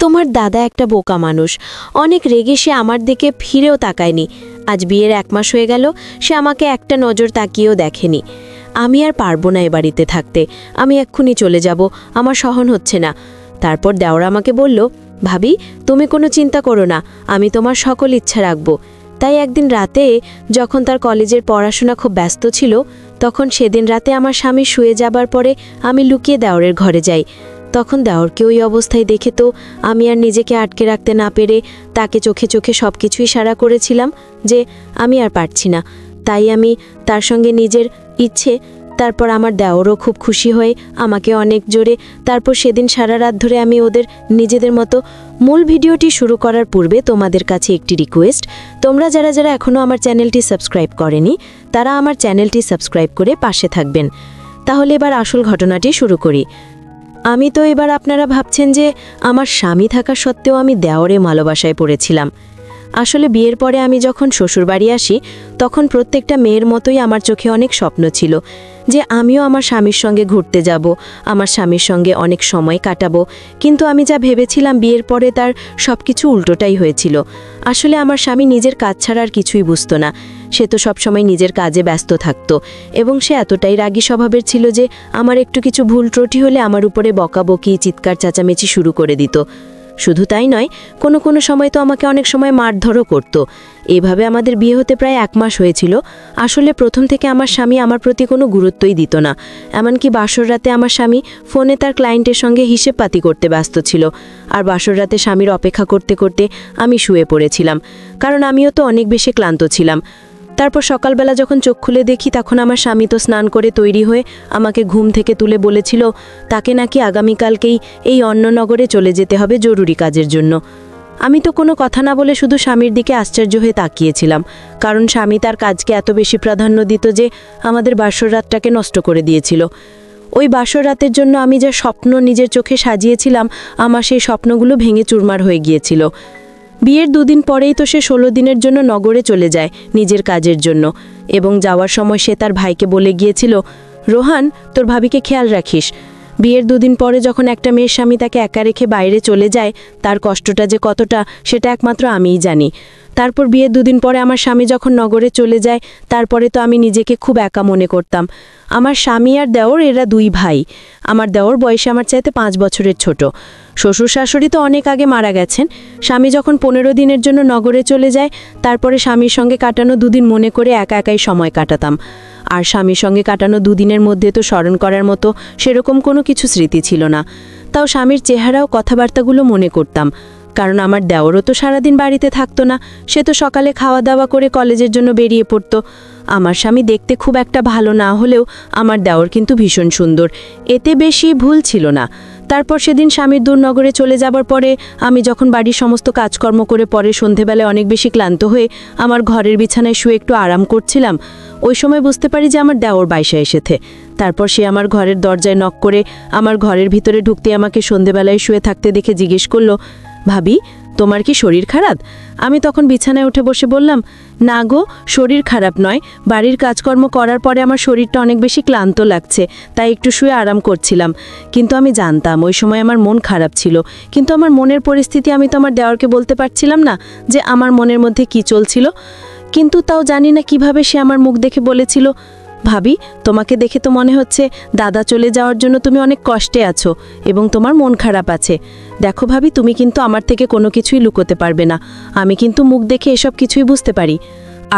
তোমার দাদা একটা বোকা মানুষ, অনেক রেগে সে আমার দিকে ফিরেও তাকায়নি। আজ বিয়ের 1 মাস হয়ে গেল, সে আমাকে একটা নজর তাকিয়েও দেখেনি। আমি আর পারবো না এ বাড়িতে থাকতে, আমি এক্ষুনি চলে যাব, আমার সহন হচ্ছে না। তারপর দেওরা আমাকে বলল, ভাবি তুমি কোনো চিন্তা করো না, আমি তোমার সকল ইচ্ছা রাখবো। তাই একদিন রাতে যখন তার কলেজের পড়াশোনা খুব ব্যস্ত ছিল, তখন সেদিন রাতে আমার স্বামী শুয়ে যাবার পরে আমি লুকিয়ে দেওরের ঘরে যাই। তখন দেওরকে ওই অবস্থায় দেখে তো আমি আর নিজেকে আটকে রাখতে না পেরে তাকে চোখে চোখে সব কিছুই ইশারা করেছিলাম যে আমি আর পারছি না। তাই আমি তার সঙ্গে নিজের ইচ্ছে, তারপর আমার দেওরও খুব খুশি হয়ে আমাকে অনেক জোরে। তারপর সেদিন সারা রাত ধরে আমি ওদের নিজেদের মতো। মূল ভিডিওটি শুরু করার পূর্বে তোমাদের কাছে একটি রিকোয়েস্ট, তোমরা যারা যারা এখনও আমার চ্যানেলটি সাবস্ক্রাইব করেনি তারা আমার চ্যানেলটি সাবস্ক্রাইব করে পাশে থাকবেন। তাহলে এবার আসল ঘটনাটি শুরু করি। আমি তো এবার আপনারা ভাবছেন যে আমার স্বামী থাকা সত্ত্বেও আমি দেওরে ভালোবাসায় পড়েছিলাম। আসলে বিয়ের পরে আমি যখন শ্বশুরবাড়ি আসি তখন প্রত্যেকটা মেয়ের মতোই আমার চোখে অনেক স্বপ্ন ছিল যে আমিও আমার স্বামীর সঙ্গে ঘুরতে যাব, আমার স্বামীর সঙ্গে অনেক সময় কাটাবো। কিন্তু আমি যা ভেবেছিলাম বিয়ের পরে তার সব কিছু উল্টোটাই হয়েছিল। আসলে আমার স্বামী নিজের কাজ ছাড়া আর কিছুই বুঝতো না। সে তো সবসময় নিজের কাজে ব্যস্ত থাকতো এবং সে এতটাই রাগী স্বভাবের ছিল যে আমার একটু কিছু ভুল ত্রুটি হলে আমার উপরে বকাবকি, চিৎকার চেঁচামেচি শুরু করে দিত। শুধু তাই নয়, কোনো কোনো সময় তো আমাকে অনেক সময় মারধরও করত। এভাবে আমাদের বিয়ে হতে প্রায় 1 মাস হয়েছিল। আসলে প্রথম থেকে আমার স্বামী আমার প্রতি কোনো গুরুত্বই দিত না। এমনকি বাসর রাতে আমার স্বামী ফোনে তার ক্লায়েন্টের সঙ্গে হিসেবপাতি করতে ব্যস্ত ছিল, আর বাসর রাতে স্বামীর অপেক্ষা করতে করতে আমি শুয়ে পড়েছিলাম, কারণ আমিও তো অনেক বেশি ক্লান্ত ছিলাম। তারপর সকালবেলা যখন চোখ খুলে দেখি তখন আমার স্বামী তো স্নান করে তৈরি হয়ে আমাকে ঘুম থেকে তুলে বলেছিল তাকে নাকি আগামীকালকেই এই অন্ননগরে চলে যেতে হবে জরুরি কাজের জন্য। আমি তো কোনো কথা না বলে শুধু স্বামীর দিকে আশ্চর্য হয়ে তাকিয়েছিলাম, কারণ স্বামী তার কাজকে এত বেশি প্রাধান্য দিত যে আমাদের বাসর রাতটাকে নষ্ট করে দিয়েছিল। ওই বাসর রাতের জন্য আমি যা স্বপ্ন নিজের চোখে সাজিয়েছিলাম, আমার সেই স্বপ্নগুলো ভেঙে চুরমার হয়ে গিয়েছিল। বিয়ের 2 দিন পরেই তো সে 16 দিনের জন্য নগরে চলে যায় নিজের কাজের জন্য, এবং যাওয়ার সময় সে তার ভাইকে বলে গিয়েছিল, রোহান তোর ভাবিকে খেয়াল রাখিস। বিয়ের 2 দিন পরে যখন একটা মেয়ের স্বামী তাকে একা রেখে বাইরে চলে যায়, তার কষ্টটা যে কতটা সেটা একমাত্র আমিই জানি। তারপর বিয়ের 2 দিন পরে আমার স্বামী যখন নগরে চলে যায়, তারপরে তো আমি নিজেকে খুব একা মনে করতাম। আমার স্বামী আর দেওর এরা 2 ভাই। আমার দেওর বয়সে আমার চাইতে 5 বছরের ছোট। শ্বশুর শাশুড়ি তো অনেক আগে মারা গেছেন। স্বামী যখন 15 দিনের জন্য নগরে চলে যায়, তারপরে স্বামীর সঙ্গে কাটানো 2 দিন মনে করে একা একাই সময় কাটাতাম। আর স্বামীর সঙ্গে কাটানো 2 দিনের মধ্যে তো স্মরণ করার মতো সেরকম কোনো কিছু স্মৃতি ছিল না। তাও স্বামীর চেহারা ও কথাবার্তাগুলো মনে করতাম, কারণ আমার দেওরও তো সারাদিন বাড়িতে থাকতো না। সে তো সকালে খাওয়া দাওয়া করে কলেজের জন্য বেরিয়ে পড়তো। আমার স্বামী দেখতে খুব একটা ভালো না হলেও আমার দেওর কিন্তু ভীষণ সুন্দর, এতে বেশি ভুল ছিল না। তারপর সেদিন স্বামীর দূরনগরে চলে যাবার পরে আমি যখন বাড়ির সমস্ত কাজকর্ম করে পরে সন্ধেবেলায় অনেক বেশি ক্লান্ত হয়ে আমার ঘরের বিছানায় শুয়ে একটু আরাম করছিলাম, ওই সময় বুঝতে পারি যে আমার দেওর বাইসা এসেছে। তারপর সে আমার ঘরের দরজায় নক করে আমার ঘরের ভিতরে ঢুকতে আমাকে সন্ধেবেলায় শুয়ে থাকতে দেখে জিজ্ঞেস করলো, ভাবি তোমার কি শরীর খারাপ? আমি তখন বিছানায় উঠে বসে বললাম, না গো, শরীর খারাপ নয়, বাড়ির কাজকর্ম করার পরে আমার শরীরটা অনেক বেশি ক্লান্ত লাগছে, তাই একটু শুয়ে আরাম করছিলাম। কিন্তু আমি জানতাম ওই সময় আমার মন খারাপ ছিল, কিন্তু আমার মনের পরিস্থিতি আমি তো আমার দেওরকে বলতে পারছিলাম না যে আমার মনের মধ্যে কি চলছিল। কিন্তু তাও জানি না কিভাবে সে আমার মুখ দেখে বলেছিল, ভাবি তোমাকে দেখে তো মনে হচ্ছে দাদা চলে যাওয়ার জন্য তুমি অনেক কষ্টে আছো এবং তোমার মন খারাপ আছে। দেখো ভাবি, তুমি কিন্তু আমার থেকে কোনো কিছুই লুকোতে পারবে না, আমি কিন্তু মুখ দেখে এসব কিছুই বুঝতে পারি।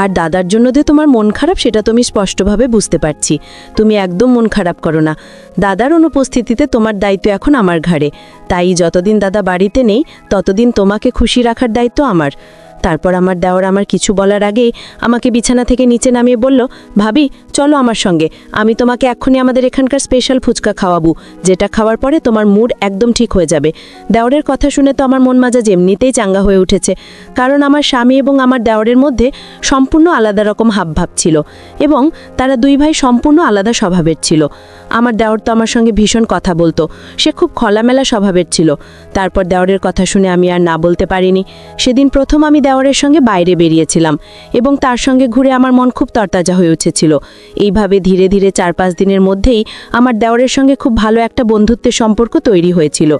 আর দাদার জন্য যে তোমার মন খারাপ সেটা তুমি স্পষ্টভাবে বুঝতে পারছি। তুমি একদম মন খারাপ করো না, দাদার অনুপস্থিতিতে তোমার দায়িত্ব এখন আমার ঘাড়ে। তাই যতদিন দাদা বাড়িতে নেই ততদিন তোমাকে খুশি রাখার দায়িত্ব আমার। তারপর আমার দেওর আমার কিছু বলার আগেই আমাকে বিছানা থেকে নিচে নামিয়ে বলল, ভাবি চলো আমার সঙ্গে, আমি তোমাকে এক্ষুনি আমাদের এখানকার স্পেশাল ফুচকা খাওয়াবো, যেটা খাওয়ার পরে তোমার মুড একদম ঠিক হয়ে যাবে। দেওরের কথা শুনে তো আমার মন মাজাজ এমনিতেই চাঙ্গা হয়ে উঠেছে, কারণ আমার স্বামী এবং আমার দেওরের মধ্যে সম্পূর্ণ আলাদা রকম হাবভাব ছিল এবং তারা 2 ভাই সম্পূর্ণ আলাদা স্বভাবের ছিল। আমার দেওর তো আমার সঙ্গে ভীষণ কথা বলতো, সে খুব খোলামেলা স্বভাবের ছিল। তারপর দেওরের কথা শুনে আমি আর না বলতে পারিনি। সেদিন প্রথম আমি দেওরের সঙ্গে বাইরে বেরিয়েছিলাম এবং তার সঙ্গে ঘুরে আমার মন খুব তরতাজা হয়ে উঠেছিল এইভাবে ধীরে ধীরে 4-5 দিনের মধ্যেই আমার দেওরের সঙ্গে খুব ভালো একটা বন্ধুত্বের সম্পর্ক তৈরি হয়েছিল।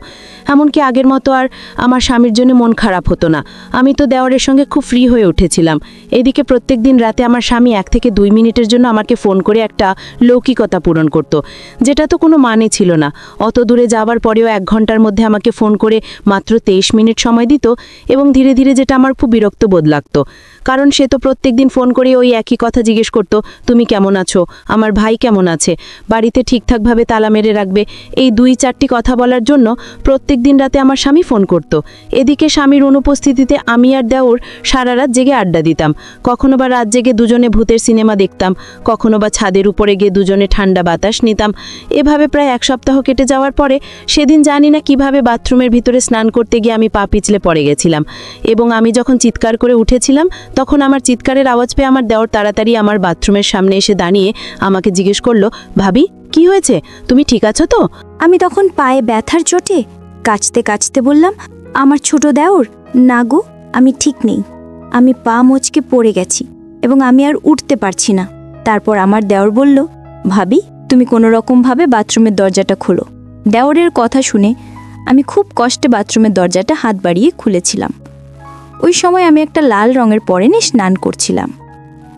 এমনকি আগের মতো আর আমার স্বামীর জন্য মন খারাপ হতো না। আমি তো দেওরের সঙ্গে খুব ফ্রি হয়ে উঠেছিলাম। এদিকে প্রত্যেক দিন রাতে আমার স্বামী 1 থেকে 2 মিনিটের জন্য আমাকে ফোন করে একটা লৌকিকতা পূরণ করত, যেটা তো কোনো মানে ছিল না। অত দূরে যাওয়ার পরেও 1 ঘন্টার মধ্যে আমাকে ফোন করে মাত্র 23 মিনিট সময় দিত, এবং ধীরে ধীরে যেটা আমার খুব বিরক্ত বোধ লাগতো, কারণ সে তো প্রত্যেক দিন ফোন করে ওই একই কথা জিজ্ঞেস করতো, তুমি কেমন আছো, আমার ভাই কেমন আছে, বাড়িতে ঠিকঠাকভাবে তালা মেরে রাখবে। এই 2-4টি কথা বলার জন্য প্রত্যেক দিন রাতে আমার স্বামী ফোন করত। এদিকে স্বামীর অনুপস্থিতিতে আমি আর দেওর সারা রাত জেগে আড্ডা দিতাম। কখনো বা রাত জেগে দুজনে ভূতের সিনেমা দেখতাম, কখনো বা ছাদের উপরে গিয়ে দুজনে ঠান্ডা বাতাস নিতাম। এভাবে প্রায় 1 সপ্তাহ কেটে যাওয়ার পরে সেদিন জানি না কিভাবে বাথরুমের ভিতরে স্নান করতে গিয়ে আমি পা পিছলে পড়ে গেছিলাম, এবং আমি যখন চিৎকার করে উঠেছিলাম তখন আমার চিৎকারের আওয়াজ পেয়ে আমার দেওর তাড়াতাড়ি আমার বাথরুমের সামনে এসে দাঁড়িয়ে আমাকে জিজ্ঞেস করলো, ভাবি কি হয়েছে, তুমি ঠিক আছো তো? আমি তখন পায়ে ব্যথার চোটে কাঁচতে কাঁচতে বললাম, আমার ছোট দেওর, না গো, আমি ঠিক নেই। আমি পা মচকে পড়ে গেছি এবং আমি আর উঠতে পারছি না। তারপর আমার দেওর বলল, ভাবি তুমি কোনো রকমভাবে বাথরুমের দরজাটা খোলো। দেওরের কথা শুনে আমি খুব কষ্টে বাথরুমের দরজাটা হাত বাড়িয়ে খুলেছিলাম। ওই সময় আমি একটা লাল রঙের পরেনে স্নান করছিলাম,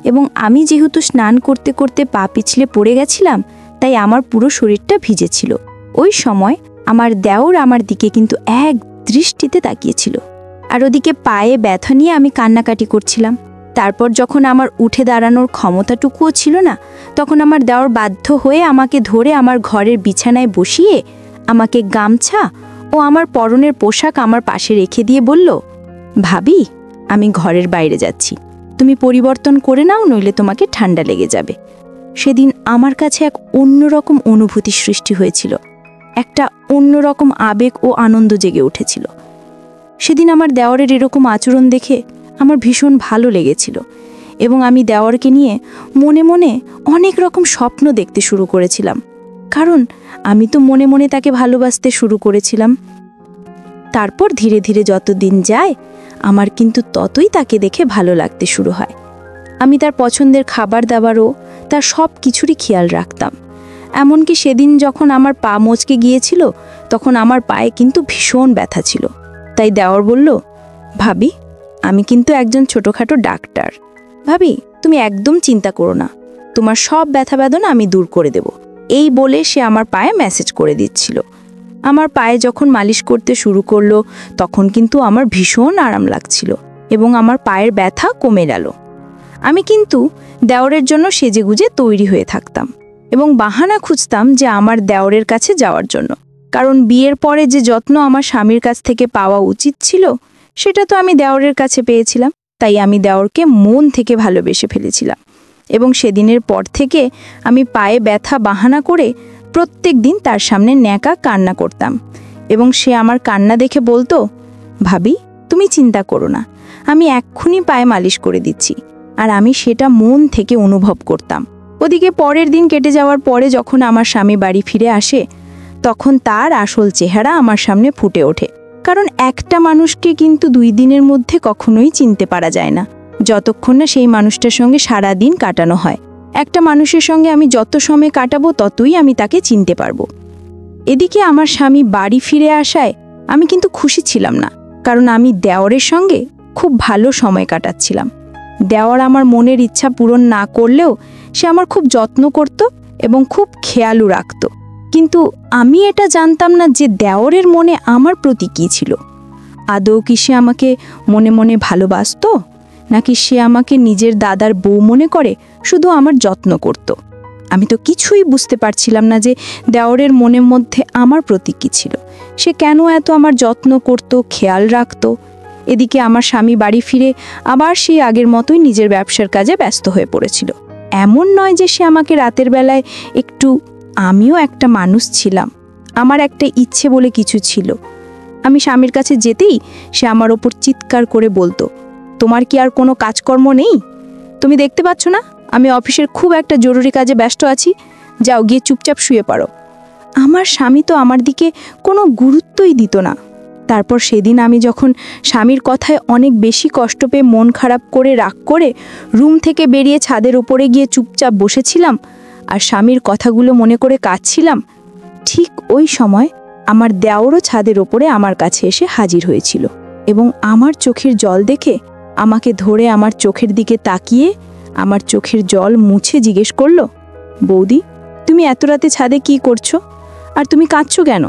এবং আমি যেহেতু স্নান করতে করতে পা পিছলে পড়ে গেছিলাম, তাই আমার পুরো শরীরটা ভিজেছিল। ওই সময় আমার দেওর আমার দিকে কিন্তু এক দৃষ্টিতে তাকিয়েছিল, আর ওদিকে পায়ে ব্যথা নিয়ে আমি কান্নাকাটি করছিলাম। তারপর যখন আমার উঠে দাঁড়ানোর ক্ষমতাটুকুও ছিল না, তখন আমার দেওর বাধ্য হয়ে আমাকে ধরে আমার ঘরের বিছানায় বসিয়ে আমাকে গামছা ও আমার পরনের পোশাক আমার পাশে রেখে দিয়ে বলল, ভাবি আমি ঘরের বাইরে যাচ্ছি, তুমি পরিবর্তন করে নাও, নইলে তোমাকে ঠান্ডা লেগে যাবে। সেদিন আমার কাছে এক অন্যরকম অনুভূতি সৃষ্টি হয়েছিল, একটা অন্যরকম আবেগ ও আনন্দ জেগে উঠেছিল। সেদিন আমার দেওরের এরকম আচরণ দেখে আমার ভীষণ ভালো লেগেছিল, এবং আমি দেওরকে নিয়ে মনে মনে অনেক রকম স্বপ্ন দেখতে শুরু করেছিলাম, কারণ আমি তো মনে মনে তাকে ভালোবাসতে শুরু করেছিলাম। তারপর ধীরে ধীরে যত দিন যায় আমার কিন্তু ততই তাকে দেখে ভালো লাগতে শুরু হয়। আমি তার পছন্দের খাবার দাবারও তার সব কিছুরই খেয়াল রাখতাম। এমনকি সেদিন যখন আমার পা মচকে গিয়েছিল তখন আমার পায়ে কিন্তু ভীষণ ব্যথা ছিল। তাই দেওর বলল, ভাবি আমি কিন্তু একজন ছোটোখাটো ডাক্তার, ভাবি তুমি একদম চিন্তা করো না, তোমার সব ব্যথা বেদনা আমি দূর করে দেব। এই বলে সে আমার পায়ে ম্যাসেজ করে দিচ্ছিল। আমার পায়ে যখন মালিশ করতে শুরু করলো তখন কিন্তু আমার ভীষণ আরাম লাগছিল, এবং আমার পায়ের ব্যথা কমে গেল। আমি কিন্তু দেওরের জন্য সেজেগুজে তৈরি হয়ে থাকতাম, এবং বাহানা খুঁজতাম যে আমার দেওরের কাছে যাওয়ার জন্য, কারণ বিয়ের পরে যে যত্ন আমার স্বামীর কাছ থেকে পাওয়া উচিত ছিল সেটা তো আমি দেওরের কাছে পেয়েছিলাম। তাই আমি দেওরকে মন থেকে ভালোবেসে ফেলেছিলাম, এবং সেদিনের পর থেকে আমি পায়ে ব্যথা বাহানা করে প্রত্যেক দিন তার সামনে ন্যাকা কান্না করতাম, এবং সে আমার কান্না দেখে বলতো, ভাবি তুমি চিন্তা করো না, আমি এক্ষুনি পায়ে মালিশ করে দিচ্ছি। আর আমি সেটা মন থেকে অনুভব করতাম। ওদিকে পরের দিন কেটে যাওয়ার পরে যখন আমার স্বামী বাড়ি ফিরে আসে তখন তার আসল চেহারা আমার সামনে ফুটে ওঠে, কারণ একটা মানুষকে কিন্তু 2 দিনের মধ্যে কখনোই চিনতে পারা যায় না, যতক্ষণ না সেই মানুষটার সঙ্গে সারা দিন কাটানো হয়। একটা মানুষের সঙ্গে আমি যত সময় কাটাবো ততই আমি তাকে চিনতে পারবো। এদিকে আমার স্বামী বাড়ি ফিরে আসায় আমি কিন্তু খুশি ছিলাম না, কারণ আমি দেওরের সঙ্গে খুব ভালো সময় কাটাচ্ছিলাম। দেওর আমার মনের ইচ্ছা পূরণ না করলেও সে আমার খুব যত্ন করত এবং খুব খেয়ালও রাখত, কিন্তু আমি এটা জানতাম না যে দেওরের মনে আমার প্রতি কী ছিল। আদৌ কি সে আমাকে মনে মনে ভালোবাসত, নাকি সে আমাকে নিজের দাদার বউ মনে করে শুধু আমার যত্ন করত? আমি তো কিছুই বুঝতে পারছিলাম না যে দেওরের মনের মধ্যে আমার প্রতি কী ছিল, সে কেন এত আমার যত্ন করত, খেয়াল রাখত। এদিকে আমার স্বামী বাড়ি ফিরে আবার সেই আগের মতোই নিজের ব্যবসার কাজে ব্যস্ত হয়ে পড়েছিল। এমন নয় যে সে আমাকে রাতের বেলায় একটু, আমিও একটা মানুষ ছিলাম, আমার একটা ইচ্ছে বলে কিছু ছিল। আমি স্বামীর কাছে যেতেই সে আমার ওপর চিৎকার করে বলতো, তোমার কি আর কোনো কাজকর্ম নেই? তুমি দেখতে পাচ্ছ না আমি অফিসের খুব একটা জরুরি কাজে ব্যস্ত আছি, যাও গিয়ে চুপচাপ শুয়ে পড়ো। আমার স্বামী তো আমার দিকে কোনো গুরুত্বই দিত না, তারপর সেদিন আমি যখন স্বামীর কথায় অনেক বেশি কষ্ট পেয়ে মন খারাপ করে রাগ করে রুম থেকে বেরিয়ে ছাদের উপরে গিয়ে চুপচাপ বসেছিলাম আর স্বামীর কথাগুলো মনে করে কাঁদছিলাম, ঠিক ওই সময় আমার দেওরও ছাদের ওপরে আমার কাছে এসে হাজির হয়েছিল এবং আমার চোখের জল দেখে আমাকে ধরে আমার চোখের দিকে তাকিয়ে আমার চোখের জল মুছে জিজ্ঞেস করলো, বৌদি, তুমি এত রাতে ছাদে কি করছো আর তুমি কাঁদছো কেন?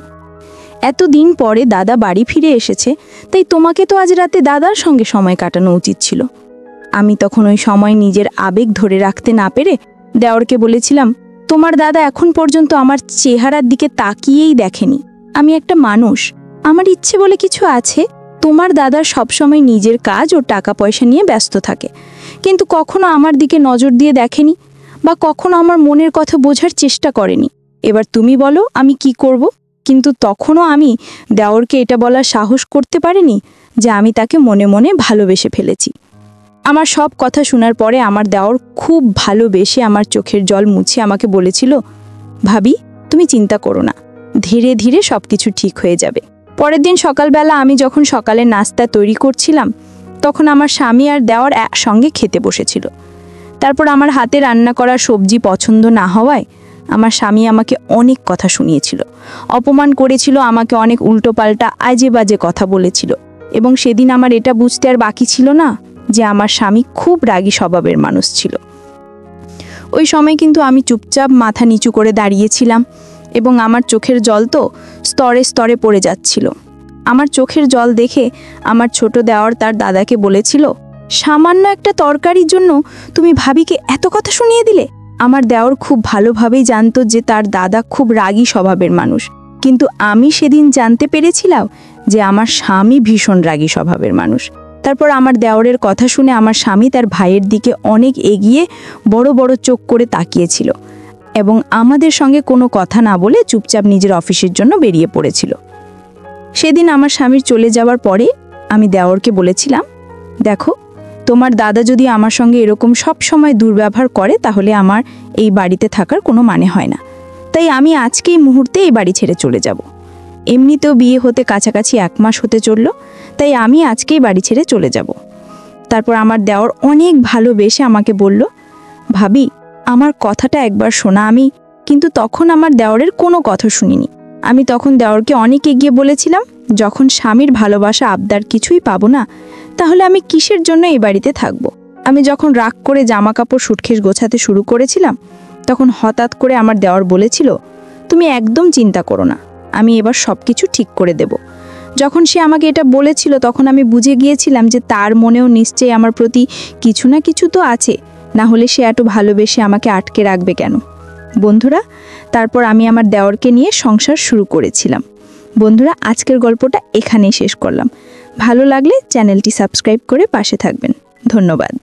এতদিন পরে দাদা বাড়ি ফিরে এসেছে, তাই তোমাকে তো আজ রাতে দাদার সঙ্গে সময় কাটানো উচিত ছিল। আমি তখন ওই সময় নিজের আবেগ ধরে রাখতে না পেরে দেওরকে বলেছিলাম, তোমার দাদা এখন পর্যন্ত আমার চেহারার দিকে তাকিয়েই দেখেনি। আমি একটা মানুষ, আমার ইচ্ছে বলে কিছু আছে। তোমার দাদা সবসময় নিজের কাজ ও টাকা পয়সা নিয়ে ব্যস্ত থাকে, কিন্তু কখনো আমার দিকে নজর দিয়ে দেখেনি বা কখনো আমার মনের কথা বোঝার চেষ্টা করেনি। এবার তুমি বলো আমি কি করব? কিন্তু তখনও আমি দেওরকে এটা বলার সাহস করতে পারিনি যে আমি তাকে মনে মনে ভালোবেসে ফেলেছি। আমার সব কথা শোনার পরে আমার দেওর খুব ভালোবেসে আমার চোখের জল মুছে আমাকে বলেছিল, ভাবি, তুমি চিন্তা করো না, ধীরে ধীরে সব কিছু ঠিক হয়ে যাবে। পরের দিন সকালবেলা আমি যখন সকালে নাস্তা তৈরি করছিলাম, তখন আমার স্বামী আর দেওর একসঙ্গে খেতে বসেছিল। তারপর আমার হাতে রান্না করা সবজি পছন্দ না হওয়ায় আমার স্বামী আমাকে অনেক কথা শুনিয়েছিল, অপমান করেছিল, আমাকে অনেক উল্টোপাল্টা আজে বাজে কথা বলেছিল। এবং সেদিন আমার এটা বুঝতে আর বাকি ছিল না যে আমার স্বামী খুব রাগী স্বভাবের মানুষ ছিল। ওই সময় কিন্তু আমি চুপচাপ মাথা নিচু করে দাঁড়িয়েছিলাম এবং আমার চোখের জল তো স্তরে স্তরে পড়ে যাচ্ছিল। আমার চোখের জল দেখে আমার ছোট দেওর তার দাদাকে বলেছিল, সামান্য একটা তরকারির জন্য তুমি ভাবিকে এত কথা শুনিয়ে দিলে। আমার দেওর খুব ভালোভাবেই জানতো যে তার দাদা খুব রাগী স্বভাবের মানুষ, কিন্তু আমি সেদিন জানতে পেরেছিলাম যে আমার স্বামী ভীষণ রাগী স্বভাবের মানুষ। তারপর আমার দেওরের কথা শুনে আমার স্বামী তার ভাইয়ের দিকে অনেক এগিয়ে বড় বড় চোখ করে তাকিয়েছিল এবং আমাদের সঙ্গে কোনো কথা না বলে চুপচাপ নিজের অফিসের জন্য বেরিয়ে পড়েছিল। সেদিন আমার স্বামীর চলে যাওয়ার পরে আমি দেওরকে বলেছিলাম, দেখো, তোমার দাদা যদি আমার সঙ্গে এরকম সব সময় দুর্ব্যবহার করে তাহলে আমার এই বাড়িতে থাকার কোনো মানে হয় না। তাই আমি আজকেই মুহূর্তে এই বাড়ি ছেড়ে চলে যাব। এমনিতেও বিয়ে হতে কাছাকাছি 1 মাস হতে চলল, তাই আমি আজকেই বাড়ি ছেড়ে চলে যাব। তারপর আমার দেওর অনেক ভালোবেসে আমাকে বলল, ভাবি, আমার কথাটা একবার শোনা। আমি কিন্তু তখন আমার দেওরের কোনো কথা শুনিনি। আমি তখন দেওরকে অনেক এগিয়ে বলেছিলাম, যখন স্বামীর ভালোবাসা আবদার কিছুই পাবো না, তাহলে আমি কিসের জন্য এই বাড়িতে থাকবো? আমি যখন রাগ করে জামা কাপড় সুটকেস গোছাতে শুরু করেছিলাম, তখন হঠাৎ করে আমার দেওর বলেছিল, তুমি একদম চিন্তা করো না, আমি এবার সব কিছু ঠিক করে দেব। যখন সে আমাকে এটা বলেছিল তখন আমি বুঝে গিয়েছিলাম যে তার মনেও নিশ্চয়ই আমার প্রতি কিছু না কিছু তো আছে, না হলে সে এত ভালোবেসে আমাকে আটকে রাখবে কেন? বন্ধুরা, তারপর আমি আমার দেওরকে নিয়ে সংসার শুরু করেছিলাম। বন্ধুরা, আজকের গল্পটা এখানেই শেষ করলাম। ভালো লাগলে চ্যানেলটি সাবস্ক্রাইব করে পাশে থাকবেন। ধন্যবাদ।